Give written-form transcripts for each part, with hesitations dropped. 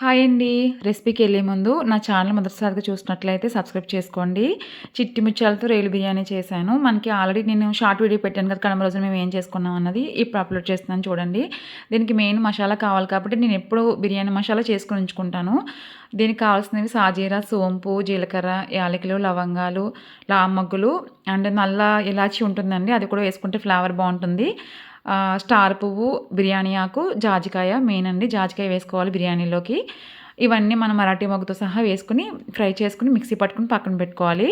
Hi అండి. రెసిపీకెళ్ళే ముందు నా ఛానల్ మొదటిసారిగా చూసినట్లయితే సబ్స్క్రైబ్ చేసుకోండి. చిట్టి ముత్యాలతో రొయ్యల బిర్యానీ చేశాను. మనకి ఆల్రెడీ నేను షార్ట్ వీడియో పెట్టాను కదా! కనుమ రోజున మేము ఏం చేసుకున్నాం అన్నది. ఇప్పుడు అప్లోడ్ చేస్తున్నాను చూడండి. దీనికి మెయిన్ మసాలా కావాలి కాబట్టి నేను ఎప్పుడూ బిర్యానీ మసాలా చేసుకొని ఉంచుకుంటాను. దీనికి కావాల్సినవి సాజీరా, సోంపు, జీలకర్ర, యాలకులు, లవంగాలు, లామగ్గులు అండ్ నల్ల ఇలాచి ఉంటుందండి. అది కూడా వేసుకుంటే ఫ్లేవర్ బావుంటుంది. స్టార్ పువ్వు, బిర్యానీ ఆకు, జాజికాయ మెయిన్ అండి. జాజికాయ వేసుకోవాలి బిర్యానీలోకి. ఇవన్నీ మనం మరాఠీ మొగ్గతో సహా వేసుకొని ఫ్రై చేసుకొని మిక్సీ పట్టుకొని పక్కన పెట్టుకోవాలి.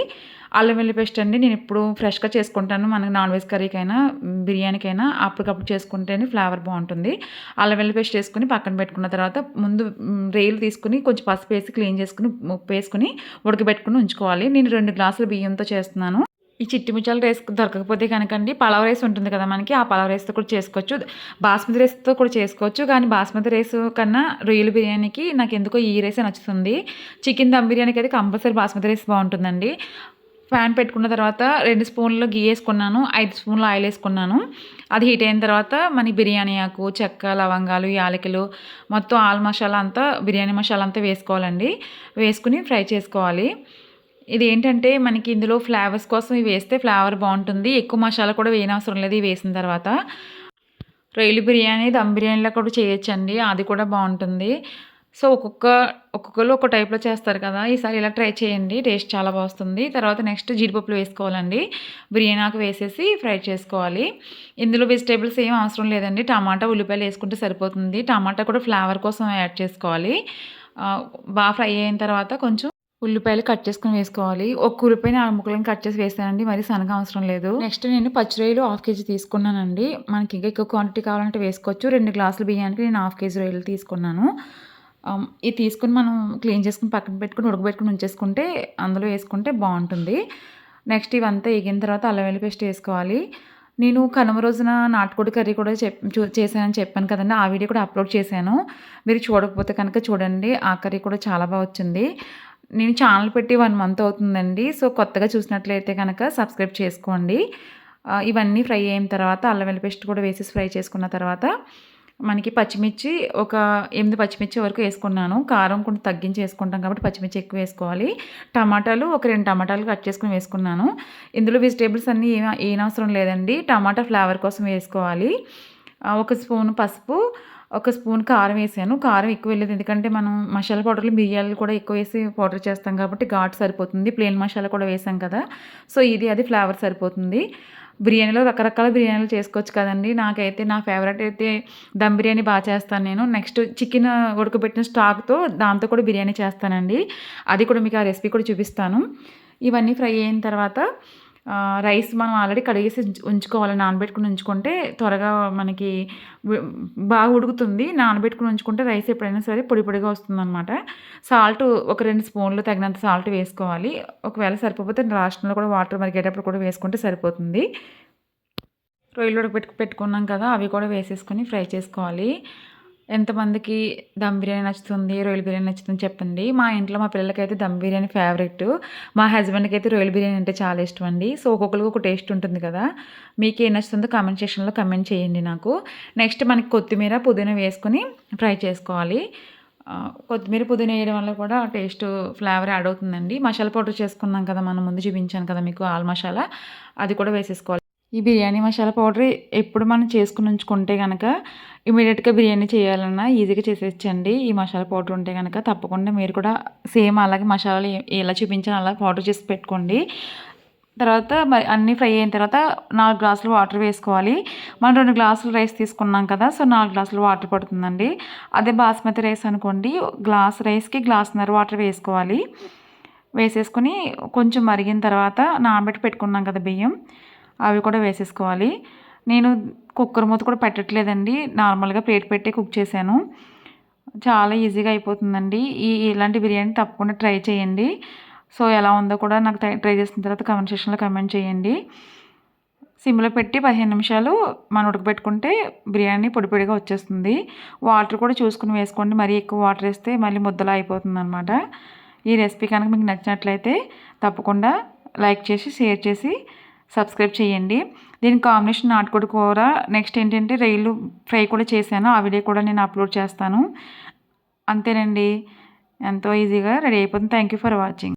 అల్లం వెల్లుల్లి పేస్ట్ అండి నేను ఎప్పుడు ఫ్రెష్‌గా చేసుకుంటాను. మనకి నాన్ వెజ్ కర్రీకైనా, బిర్యానీకైనా అప్పటికప్పుడు చేసుకుంటేనే ఫ్లేవర్ బావుంటుంది. అల్లం వెల్లుల్లి పేస్ట్ వేసుకొని పక్కన పెట్టుకున్న తర్వాత ముందు రొయ్యలు తీసుకొని కొంచెం పసుపేసి క్లీన్ చేసుకొని, ఉప్పేసుకొని ఉడకబెట్టుకొని ఉంచుకోవాలి. నేను 2 గ్లాసుల బియ్యంతో చేస్తున్నాను. ఈ చిట్టి ముత్యాల రైస్ దొరకకపోతే కనుకండి పలావ్ రైస్ ఉంటుంది కదా మనకి, ఆ పలావ్ రైస్‌తో కూడా చేసుకోవచ్చు. బాస్మతి రైస్‌తో కూడా చేసుకోవచ్చు. కానీ బాస్మతి రైస్ కన్నా రొయ్యల బిర్యానీకి నాకెందుకో ఈ రైసే నచ్చుతుంది. చికెన్ దమ్ బిర్యానీకి అయితే కంపల్సరీ బాస్మతి రైస్ బావుంటుందండి. పాన్ పెట్టుకున్న తర్వాత 2 స్పూన్లు ఘీ ఏసుకున్నాను. 5 స్పూన్లు ఆయిల్ ఏసుకున్నాను. అది హీట్ అయిన తర్వాత మన బిర్యానీ ఆకు, చెక్క, లవంగాలు, యాలకులు మొత్తం ఆల్ మసాలా అంతా బిర్యానీ మసాలా అంతా వేసుకోవాలండి. వేసుకొని ఫ్రై చేసుకోవాలి. ఇదేంటంటే మనకి ఇందులో ఫ్లేవర్స్ కోసం ఇవి వేస్తే ఫ్లేవర్ బావుంటుంది. ఎక్కువ మసాలా కూడా వేయనవసరం లేదు ఇవి వేసిన తర్వాత. రొయ్యల బిర్యానీ, దమ్ బిర్యానీలా కూడా చేయొచ్చండి. అది కూడా బావుంటుంది. సో, ఒక్కొక్కళ్ళు ఒక్కో టైప్‌లో చేస్తారు కదా! ఈసారి ఇలా ట్రై చేయండి. టేస్ట్ చాలా బా వస్తుంది. తర్వాత నెక్స్ట్ జీడిపప్పులు వేసుకోవాలండి. బిర్యానీ ఆకు వేసేసి ఫ్రై చేసుకోవాలి. ఇందులో వెజిటబుల్స్ ఏం అవసరం లేదండి. టమాటా, ఉల్లిపాయలు వేసుకుంటే సరిపోతుంది. టమాటా కూడా ఫ్లేవర్ కోసం యాడ్ చేసుకోవాలి. ఫ్రై అయిన తర్వాత కొంచెం ఉల్లిపాయలు కట్ చేసుకొని వేసుకోవాలి. ఒక ఉల్లిపాయని 6 ముక్కలను కట్ చేసి వేసానండి. మరి సన్నగా అవసరం లేదు. నెక్స్ట్ నేను పచ్చి రొయ్యలు హాఫ్ కేజీ తీసుకున్నానండి. మనకి ఇంకా ఎక్కువ క్వాంటిటీ కావాలంటే వేసుకోవచ్చు. 2 గ్లాసుల బియ్యానికి నేను హాఫ్ కేజీ రొయ్యలు తీసుకున్నాను. ఇది తీసుకొని మనం క్లీన్ చేసుకొని పక్కన పెట్టుకొని ఉడకబెట్టుకొని ఉంచేసుకుంటే అందులో వేసుకుంటే బావుంటుంది. నెక్స్ట్ ఇవంతా ఎగిన తర్వాత అల్లం వెల్లుల్లి పేస్ట్ వేసుకోవాలి. నేను కనుమ రోజున నాటుకోడి కర్రీ కూడా చేశానని చెప్పాను కదండీ! ఆ వీడియో కూడా అప్లోడ్ చేశాను. మీరు చూడకపోతే కనుక చూడండి. ఆ కర్రీ కూడా చాలా బా వచ్చింది. నేను ఛానల్ పెట్టి 1 మంత్ అవుతుందండి. సో, కొత్తగా చూసినట్లయితే గనక సబ్స్క్రైబ్ చేసుకోండి. ఇవన్నీ ఫ్రై అయిన తర్వాత అల్లం వెల్లుల్లి పేస్ట్ కూడా వేసేసి ఫ్రై చేసుకున్న తర్వాత మనకి పచ్చిమిర్చి ఒక 8 పచ్చిమిర్చి వరకు ఏసుకున్నాను. కారం కొంచెం తగ్గించి ఏసుకుంటాం కాబట్టి పచ్చిమిర్చి ఎక్కువ వేసుకోవాలి. టమాటాలు ఒక 2 టమాటాలు కట్ చేసుకొని వేసుకున్నాను. ఇందులో వెజిటబుల్స్ అన్నీ ఏయనవసరం లేదండి. టమాటా ఫ్లేవర్ కోసం వేసుకోవాలి. ఒక స్పూను పసుపు, ఒక స్పూన్ కారం వేసాను. కారం ఎక్కువ వేయలేదు. ఎందుకంటే మనం మసాలా పౌడర్‌లో మిరియాలు కూడా ఎక్కువ వేసి పౌడర్ చేస్తాం కాబట్టి ఘాటు సరిపోతుంది. ప్లెయిన్ మసాలా కూడా వేసాం కదా! సో, అది ఫ్లేవర్ సరిపోతుంది. బిర్యానీలో రకరకాల బిర్యానీలు చేసుకోవచ్చు కదండీ! నాకైతే నా ఫేవరెట్ అయితే దమ్ బిర్యానీ బా చేస్తాను నేను. నెక్స్ట్ చికెన్ ఉడకబెట్టిన స్టాక్‌తో దాంతో కూడా బిర్యానీ చేస్తానండి. అది కూడా మీకు ఆ రెసిపీ కూడా చూపిస్తాను. ఇవన్నీ ఫ్రై అయిన తర్వాత రైస్ మనం ఆల్రెడీ కడిగేసి ఉంచుకోవాలి. నానబెట్టుకొని ఉంచుకుంటే త్వరగా మనకి వ్ బాగా ఉడుకుతుంది. నానబెట్టుకొని ఉంచుకుంటే రైస్ ఎప్పుడైనా సరే పొడి పొడిగా వస్తుందనమాట. సాల్ట్ ఒక 2 స్పూన్లు తగినంత సాల్ట్ వేసుకోవాలి. ఒకవేళ సరిపోకపోతే లాస్ట్‌లో కూడా వాటర్ మరిగేటప్పుడు కూడా వేసుకుంటే సరిపోతుంది. రొయ్యలు పెట్టుకున్నాం కదా! అవి కూడా వేసేసుకొని ఫ్రై చేసుకోవాలి. ఎంతమందికి దమ్ బిర్యానీ నచ్చుతుంది, రొయ్యల బిర్యానీ నచ్చుతుంది చెప్పండి. మా ఇంట్లో మా పిల్లలకైతే దమ్ బిర్యానీ ఫేవరెట్. మా హస్బెండ్‌కి అయితే రొయ్యల బిర్యానీ అంటే చాలా ఇష్టం అండి. సో, ఒక్కొక్కరికి ఒక టేస్ట్ ఉంటుంది కదా! మీకేం నచ్చుతుందో కామెంట్ సెక్షన్‌లో కామెంట్ చేయండి నాకు. నెక్స్ట్ మనకి కొత్తిమీర, పుదీనా వేసుకొని ఫ్రై చేసుకోవాలి. కొత్తిమీర, పుదీనా వేయడం వల్ల కూడా టేస్ట్, ఫ్లేవర్ యాడ్ అవుతుందండి. మసాలా పౌడర్ చేసుకున్నాం కదా! మనం ముందు చూపించాను కదా మీకు ఆల్ మసాలా, అది కూడా వేసేసుకోవాలి. ఈ బిర్యానీ మసాలా పౌడర్ ఎప్పుడు మనం చేసుకొని ఉంచుకుంటే గనక ఇమ్మీడియేట్‌గా బిర్యానీ చేయాలన్నా ఈజీగా చేసేయొచ్చండి. ఈ మసాలా పౌడర్ ఉంటే గనక తప్పకుండా మీరు కూడా సేమ్ అలాగే మసాలాలు ఎలా చూపించానో అలా పౌడర్ చేసి పెట్టుకోండి. తర్వాత మరి అన్నీ ఫ్రై అయిన తర్వాత 4 గ్లాసులు వాటర్ వేసుకోవాలి. మనం 2 గ్లాసులు రైస్ తీసుకున్నాం కదా! సో, 4 గ్లాసులు వాటర్ పడుతుందండి. అదే బాస్మతి రైస్ అనుకోండి, గ్లాస్ రైస్‌కి గ్లాసున్నర వాటర్ వేసుకోవాలి. వేసేసుకొని కొంచెం మరిగిన తర్వాత నానబెట్టి పెట్టుకున్నాం కదా బియ్యం, అవి కూడా వేసేసుకోవాలి. నేను కుక్కర్ మూత కూడా పెట్టట్లేదండి. నార్మల్‌గా ప్లేట్ పెట్టే కుక్ చేశాను. చాలా ఈజీగా అయిపోతుందండి. ఇలాంటి బిర్యానీ తప్పకుండా ట్రై చేయండి. సో, ఎలా ఉందో కూడా నాకు ట్రై చేసిన తర్వాత కామెంట్ సెక్షన్‌లో కామెంట్ చేయండి. సిమ్‌లో పెట్టి 15 నిమిషాలు మనం ఉడకబెట్టుకుంటే బిర్యానీ పొడి పొడిగా వచ్చేస్తుంది. వాటర్ కూడా చూసుకొని వేసుకోండి. మరీ ఎక్కువ వాటర్ వేస్తే మళ్ళీ ముద్దలా అయిపోతుందనమాట. ఈ రెసిపీ కనుక మీకు నచ్చినట్లయితే తప్పకుండా లైక్ చేసి, షేర్ చేసి సబ్స్క్రైబ్ చేయండి. దీనికి కాంబినేషన్ నాటుకోడి కూర, నెక్స్ట్ ఏంటంటే రొయ్యలు ఫ్రై కూడా చేశాను. ఆ వీడియో కూడా నేను అప్లోడ్ చేస్తాను. అంతేనండి. ఎంతో ఈజీగా రెడీ అయిపోతుంది. Thank you for watching.